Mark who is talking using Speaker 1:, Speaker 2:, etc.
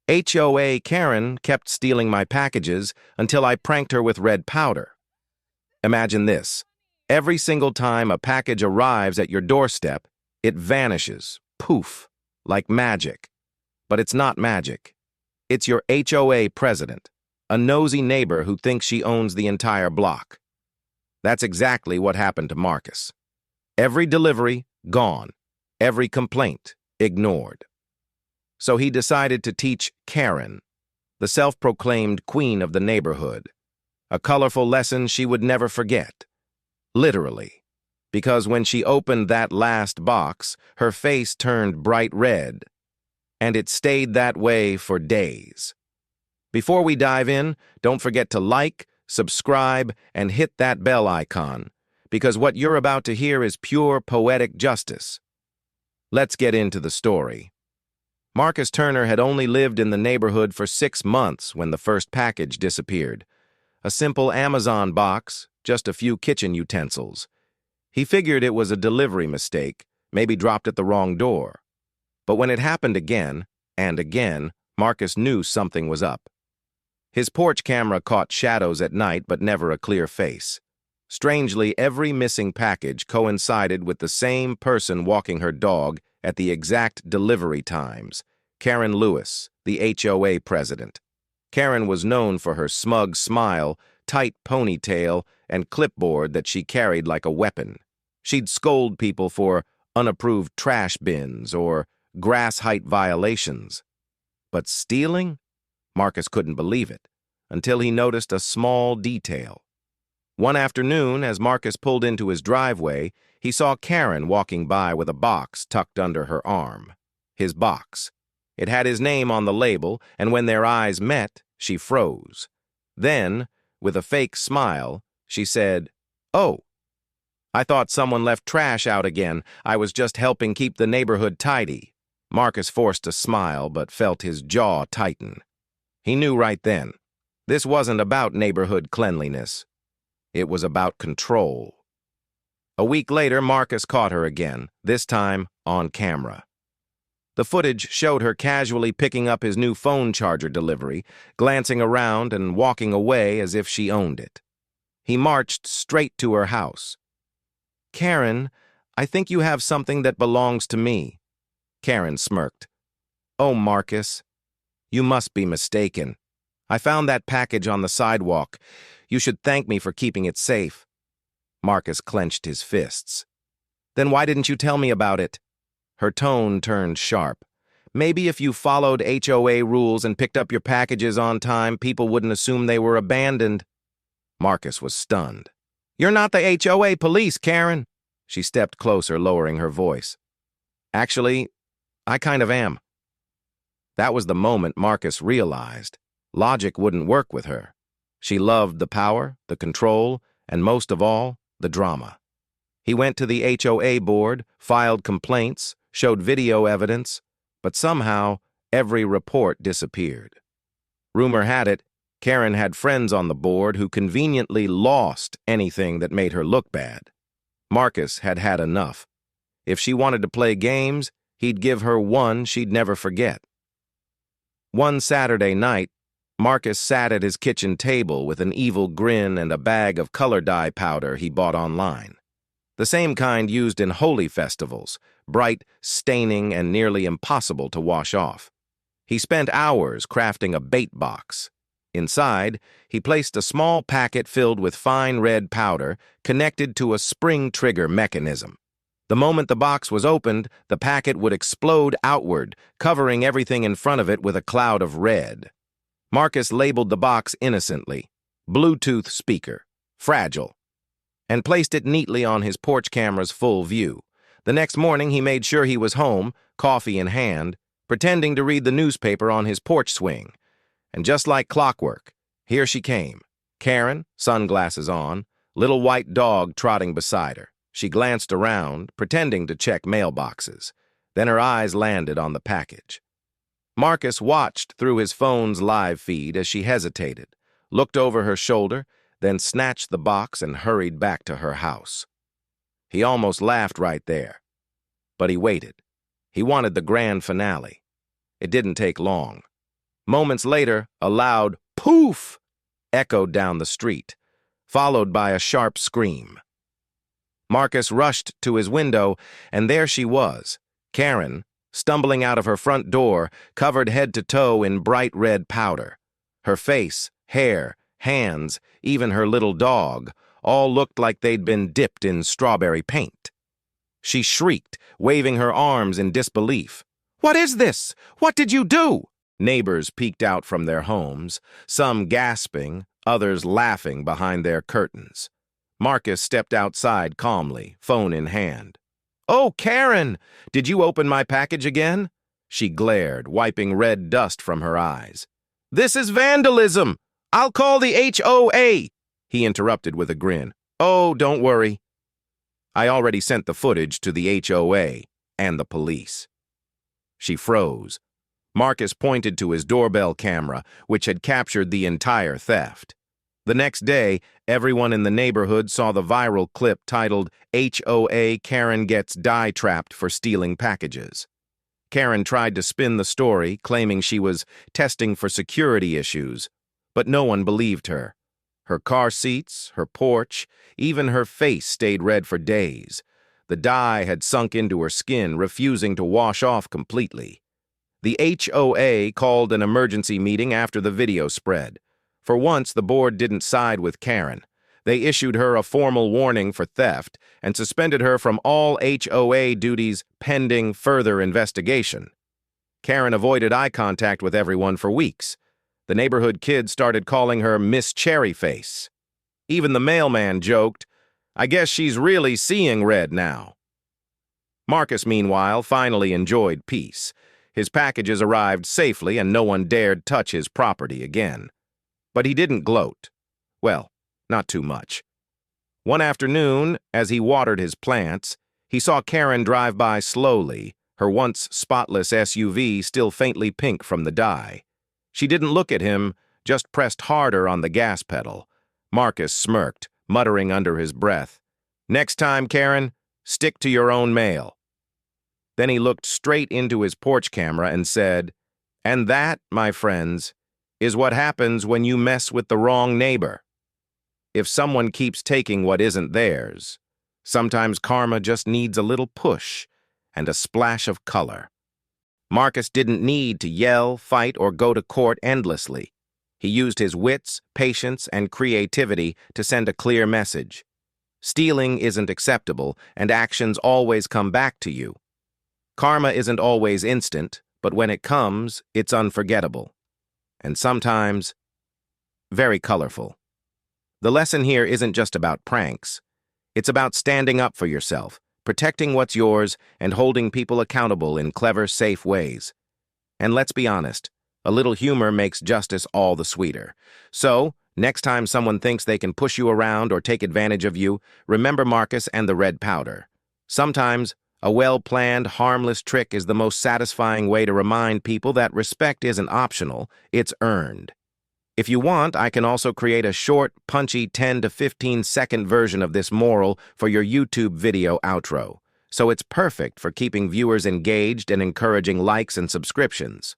Speaker 1: HOA Karen kept stealing my packages until I pranked her with red powder. Imagine this. Every single time a package arrives at your doorstep, it vanishes, poof, like magic. But it's not magic. It's your HOA president, a nosy neighbor who thinks she owns the entire block. That's exactly what happened to Marcus. Every delivery, gone. Every complaint, ignored. So he decided to teach Karen, the self-proclaimed queen of the neighborhood, a colorful lesson she would never forget. Literally. Because when she opened that last box, her face turned bright red, and it stayed that way for days. Before we dive in, don't forget to like, subscribe, and hit that bell icon, because what you're about to hear is pure poetic justice. Let's get into the story. Marcus Turner had only lived in the neighborhood for 6 months when the first package disappeared. A simple Amazon box, just a few kitchen utensils. He figured it was a delivery mistake, maybe dropped at the wrong door. But when it happened again, and again, Marcus knew something was up. His porch camera caught shadows at night but never a clear face. Strangely, every missing package coincided with the same person walking her dog at the exact delivery times, Karen Lewis, the HOA president. Karen was known for her smug smile, tight ponytail, and clipboard that she carried like a weapon. She'd scold people for unapproved trash bins or grass height violations. But stealing? Marcus couldn't believe it, until he noticed a small detail. One afternoon, as Marcus pulled into his driveway, he saw Karen walking by with a box tucked under her arm. His box. It had his name on the label, and when their eyes met, she froze. Then, with a fake smile, she said, "Oh, I thought someone left trash out again. I was just helping keep the neighborhood tidy." Marcus forced a smile but felt his jaw tighten. He knew right then. This wasn't about neighborhood cleanliness. It was about control. A week later, Marcus caught her again, this time on camera. The footage showed her casually picking up his new phone charger delivery, glancing around and walking away as if she owned it. He marched straight to her house. "Karen, I think you have something that belongs to me." Karen smirked. "Oh, Marcus, you must be mistaken. I found that package on the sidewalk. You should thank me for keeping it safe." Marcus clenched his fists. "Then why didn't you tell me about it?" Her tone turned sharp. "Maybe if you followed HOA rules and picked up your packages on time, people wouldn't assume they were abandoned." Marcus was stunned. "You're not the HOA police, Karen." She stepped closer, lowering her voice. "Actually, I kind of am." That was the moment Marcus realized. Logic wouldn't work with her. She loved the power, the control, and most of all, the drama. He went to the HOA board, filed complaints, showed video evidence, but somehow every report disappeared. Rumor had it, Karen had friends on the board who conveniently lost anything that made her look bad. Marcus had had enough. If she wanted to play games, he'd give her one she'd never forget. One Saturday night, Marcus sat at his kitchen table with an evil grin and a bag of color dye powder he bought online. The same kind used in holy festivals, bright, staining, and nearly impossible to wash off. He spent hours crafting a bait box. Inside, he placed a small packet filled with fine red powder connected to a spring trigger mechanism. The moment the box was opened, the packet would explode outward, covering everything in front of it with a cloud of red. Marcus labeled the box innocently, Bluetooth speaker, fragile, and placed it neatly on his porch camera's full view. The next morning, he made sure he was home, coffee in hand, pretending to read the newspaper on his porch swing. And just like clockwork, here she came. Karen, sunglasses on, little white dog trotting beside her. She glanced around, pretending to check mailboxes. Then her eyes landed on the package. Marcus watched through his phone's live feed as she hesitated, looked over her shoulder, then snatched the box and hurried back to her house. He almost laughed right there. But he waited. He wanted the grand finale. It didn't take long. Moments later, a loud poof echoed down the street, followed by a sharp scream. Marcus rushed to his window, and there she was, Karen, stumbling out of her front door, covered head to toe in bright red powder. Her face, hair, hands, even her little dog, all looked like they'd been dipped in strawberry paint. She shrieked, waving her arms in disbelief. "What is this? What did you do?" Neighbors peeked out from their homes, some gasping, others laughing behind their curtains. Marcus stepped outside calmly, phone in hand. "Oh, Karen, did you open my package again?" She glared, wiping red dust from her eyes. "This is vandalism! I'll call the HOA!" He interrupted with a grin. "Oh, don't worry. I already sent the footage to the HOA and the police." She froze. Marcus pointed to his doorbell camera, which had captured the entire theft. The next day, everyone in the neighborhood saw the viral clip titled HOA Karen Gets Die-Trapped for Stealing Packages. Karen tried to spin the story, claiming she was testing for security issues, but no one believed her. Her car seats, her porch, even her face stayed red for days. The dye had sunk into her skin, refusing to wash off completely. The HOA called an emergency meeting after the video spread. For once, the board didn't side with Karen. They issued her a formal warning for theft and suspended her from all HOA duties pending further investigation. Karen avoided eye contact with everyone for weeks. The neighborhood kids started calling her Miss Cherryface. Even the mailman joked, "I guess she's really seeing red now." Marcus, meanwhile, finally enjoyed peace. His packages arrived safely and no one dared touch his property again. But he didn't gloat. Well, not too much. One afternoon, as he watered his plants, he saw Karen drive by slowly, her once spotless SUV still faintly pink from the dye. She didn't look at him, just pressed harder on the gas pedal. Marcus smirked, muttering under his breath, "Next time, Karen, stick to your own mail." Then he looked straight into his porch camera and said, "And that, my friends, is what happens when you mess with the wrong neighbor. If someone keeps taking what isn't theirs, sometimes karma just needs a little push and a splash of color." Marcus didn't need to yell, fight, or go to court endlessly. He used his wits, patience, and creativity to send a clear message. Stealing isn't acceptable, and actions always come back to you. Karma isn't always instant, but when it comes, it's unforgettable. And sometimes, very colorful. The lesson here isn't just about pranks. It's about standing up for yourself, protecting what's yours, and holding people accountable in clever, safe ways. And let's be honest, a little humor makes justice all the sweeter. So, next time someone thinks they can push you around or take advantage of you, remember Marcus and the red powder. Sometimes, a well-planned, harmless trick is the most satisfying way to remind people that respect isn't optional, it's earned. If you want, I can also create a short, punchy 10 to 15-second version of this moral for your YouTube video outro, so it's perfect for keeping viewers engaged and encouraging likes and subscriptions.